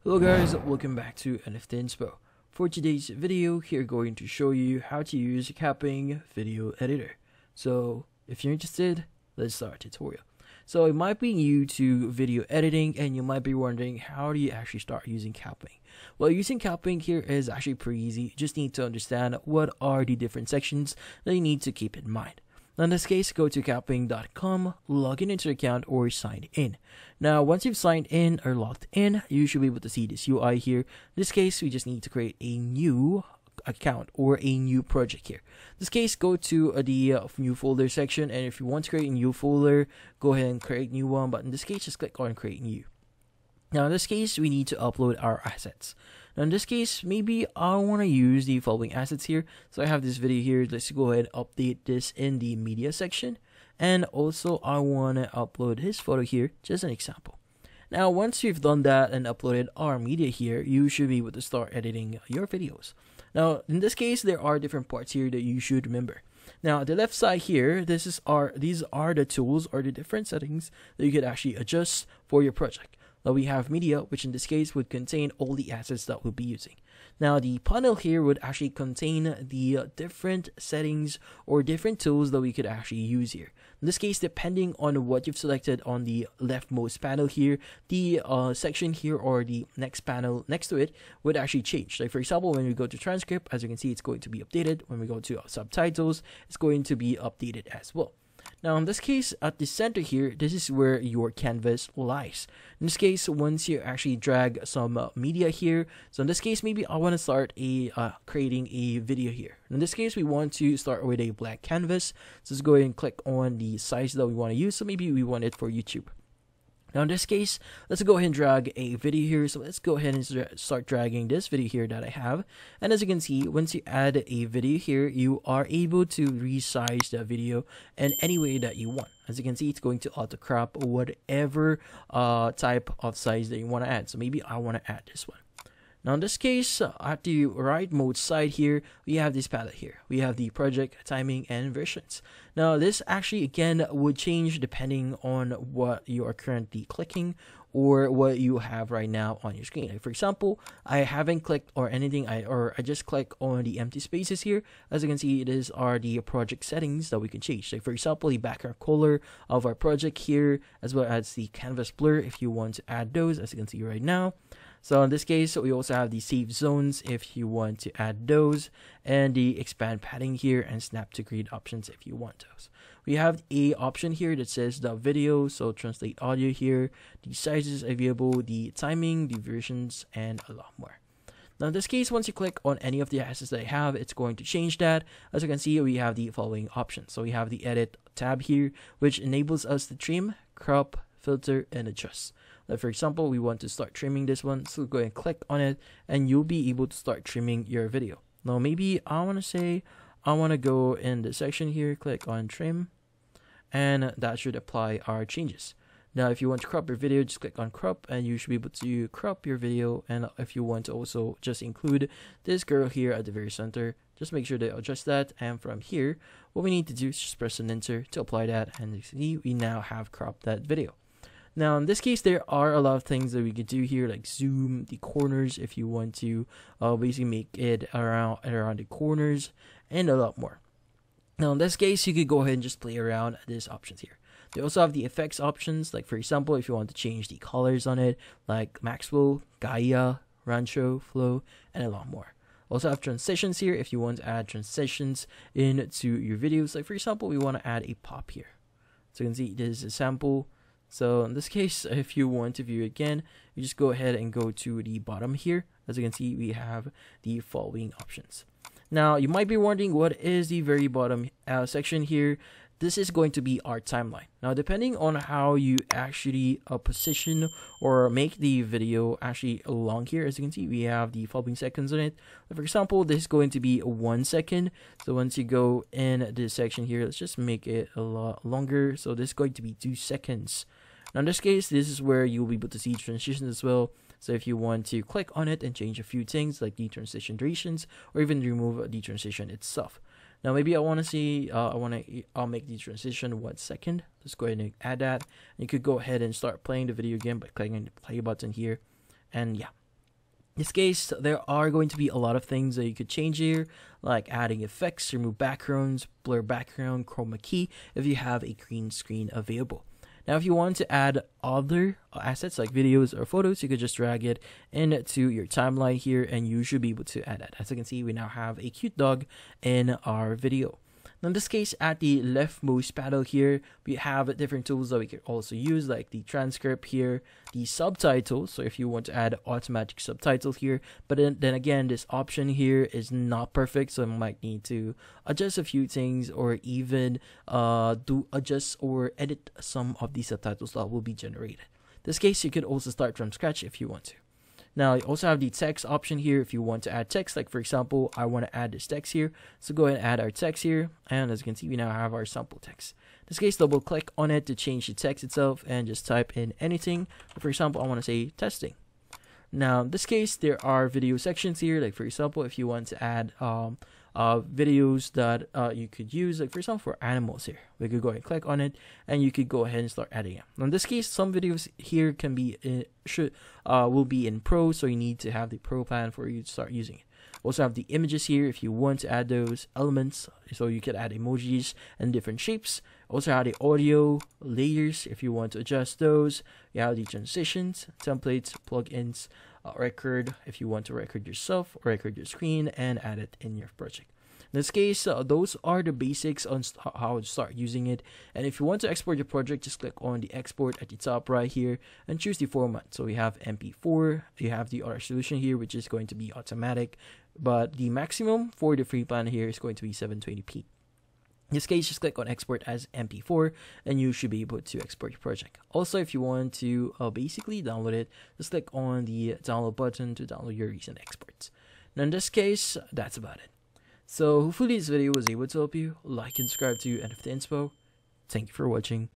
Hello guys, welcome back to NFT Inspo. For today's video, here going to show you how to use Kapwing video editor. So if you're interested, let's start our tutorial. So it might be new to video editing and you might be wondering, how do you actually start using Kapwing? Well, using Kapwing here is actually pretty easy. You just need to understand what are the different sections that you need to keep in mind. Now in this case, go to kapwing.com, log in into your account or sign in. Now once you've signed in or logged in, you should be able to see this UI here. In this case, we just need to create a new account or a new project here. In this case, go to the new folder section, and if you want to create a new folder, go ahead and create a new one, but in this case, just click on create new. Now in this case, we need to upload our assets. Now in this case, maybe I want to use the following assets here. So I have this video here. Let's go ahead and update this in the media section. And also I want to upload his photo here, just an example. Now once you've done that and uploaded our media here, you should be able to start editing your videos. Now in this case, there are different parts here that you should remember. Now the left side here, these are the tools or the different settings that you could actually adjust for your project. Now we have media, which in this case would contain all the assets that we'll be using. Now the panel here would actually contain the different settings or different tools that we could actually use here. In this case, depending on what you've selected on the leftmost panel here, the section here or the next panel next to it would actually change. Like for example, when we go to transcript, as you can see, it's going to be updated. When we go to subtitles, it's going to be updated as well. Now in this case, at the center here, this is where your canvas lies. In this case, once you actually drag some media here, so in this case, maybe I want to start creating a video here. In this case, we want to start with a blank canvas. So let's go ahead and click on the size that we want to use. So maybe we want it for YouTube. Now in this case, let's go ahead and drag a video here. So let's go ahead and start dragging this video here that I have. And as you can see, once you add a video here, you are able to resize the video in any way that you want. As you can see, it's going to auto crop whatever type of size that you want to add. So maybe I want to add this one. Now in this case, at the right mode side here, we have this palette here. We have the project, timing, and versions. Now this actually again would change depending on what you are currently clicking or what you have right now on your screen. Like for example, I haven't clicked or anything, I just click on the empty spaces here. As you can see, these are the project settings that we can change. Like for example, the background color of our project here, as well as the canvas blur if you want to add those, as you can see right now. So in this case, we also have the save zones if you want to add those, and the expand padding here and snap to grid options if you want those. We have a option here that says the video, so translate audio here, the sizes available, the timing, the versions, and a lot more. Now in this case, once you click on any of the assets that I have, it's going to change that. As you can see, we have the following options. So we have the edit tab here, which enables us to trim, crop, filter, and adjust. Like for example, we want to start trimming this one, so go ahead and click on it and you'll be able to start trimming your video. Now maybe I want to go in the section here, click on trim, and that should apply our changes. Now if you want to crop your video, just click on crop and you should be able to crop your video. And if you want to also just include this girl here at the very center, just make sure to adjust that. And from here, what we need to do is just press an enter to apply that, and you see we now have cropped that video. Now in this case, there are a lot of things that we could do here, like zoom the corners if you want to basically make it around the corners, and a lot more. Now in this case, you could go ahead and just play around these options here. They also have the effects options, like for example, if you want to change the colors on it, like Maxwell, Gaia, Rancho, Flow, and a lot more. Also have transitions here if you want to add transitions into your videos. Like for example, we want to add a pop here. So you can see this is a sample. So in this case, if you want to view again, you just go ahead and go to the bottom here. As you can see, we have the following options. Now you might be wondering, what is the very bottom section here? This is going to be our timeline. Now depending on how you actually position or make the video actually along here, as you can see, we have the following seconds on it. For example, this is going to be 1 second. So once you go in this section here, let's just make it a lot longer. So this is going to be 2 seconds. Now in this case, this is where you'll be able to see transitions as well. So if you want to click on it and change a few things like the transition durations, or even remove the transition itself. Now maybe I want to see, I'll make the transition 1 second. Let's go ahead and add that. You could go ahead and start playing the video again by clicking the play button here. And yeah, In this case, there are going to be a lot of things that you could change here, like adding effects, remove backgrounds, blur background, chroma key, if you have a green screen available. Now, if you want to add other assets like videos or photos, you could just drag it into your timeline here, and you should be able to add that. As you can see, we now have a cute dog in our video. Now, in this case, at the leftmost panel here, we have different tools that we can also use, like the transcript here, the subtitles. So if you want to add automatic subtitles here, but then again, this option here is not perfect, so I might need to adjust a few things, or even adjust or edit some of the subtitles that will be generated. In this case, you could also start from scratch if you want to. Now, you also have the text option here if you want to add text. Like, for example, I want to add this text here. So go ahead and add our text here. And as you can see, we now have our sample text. In this case, double click on it to change the text itself and just type in anything. For example, I want to say testing. Now, in this case, there are video sections here. Like, for example, if you want to add videos that you could use, like for example for animals here, we could go ahead and click on it, and you could go ahead and start adding it. Now, in this case, some videos here can be will be in Pro, so you need to have the Pro plan for you to start using it. Also have the images here if you want to add those elements, so you could add emojis and different shapes. Also have the audio layers if you want to adjust those. You have the transitions, templates, plugins, record if you want to record yourself, record your screen, and add it in your project. In this case, those are the basics on how to start using it. And if you want to export your project, just click on the export at the top right here and choose the format. So we have MP4, you have the other solution here, which is going to be automatic, but the maximum for the free plan here is going to be 720p. In this case, just click on export as MP4 and you should be able to export your project. Also, if you want to basically download it, just click on the download button to download your recent exports. Now, in this case, that's about it. So hopefully this video was able to help you. Like and subscribe to NFT Inspo. Thank you for watching.